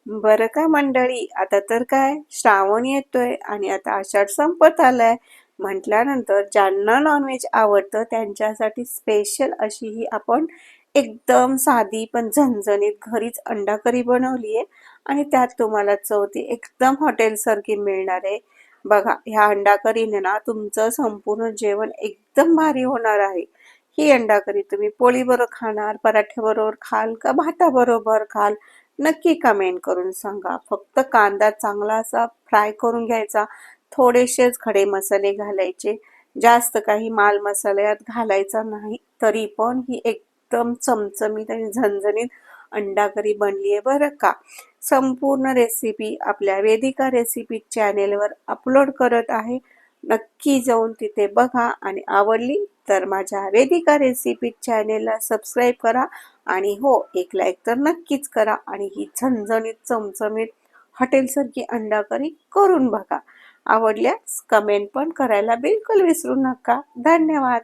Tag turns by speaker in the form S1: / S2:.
S1: बरं का मंडळी, आता तर काय श्रावण येतोय आणि आता आषाढ संपत आलाय. म्हटल्यानंतर ज्यांना नॉनव्हेज आवडतं त्यांच्यासाठी स्पेशल अशी ही आपण एकदम साधी पण झणझणीत घरीच अंडा करी बनवली आहे आणि त्यात तुम्हाला चव ती एकदम हॉटेलसारखी मिळणार आहे. बघा, ह्या अंडा करीने ना तुमचं संपूर्ण जेवण एकदम भारी होणार आहे. ही अंडा करी तुम्ही पोळीबरोबर खाणार, पराठ्याबरोबर खाल का भाताबरोबर खाल, नक्की कमेंट करून सांगा. फक्त कांदा चांगला असा फ्राय करून घ्यायचा, थोडेसेच खडे मसाले घालायचे, जास्त काही माल मसाला यात घालायचा नाही. तरी पण ही एकदम चमचमीत आणि झणझणीत अंडा करी बनली आहे बरं का. संपूर्ण रेसिपी आपल्या वेदिका रेसिपी चॅनेलवर अपलोड करत आहे. नक्की जाऊन तिथे बघा आणि आवडली तर माझ्या वेदिका रेसिपी चॅनेलला सबस्क्राईब करा आणि हो, एक लाईक तर नक्कीच करा आणि ही झणझणीत चमचमीत हॉटेलसारखी अंडा करी करून बघा. आवडल्यास कमेंट पण करायला बिलकुल विसरू नका. धन्यवाद.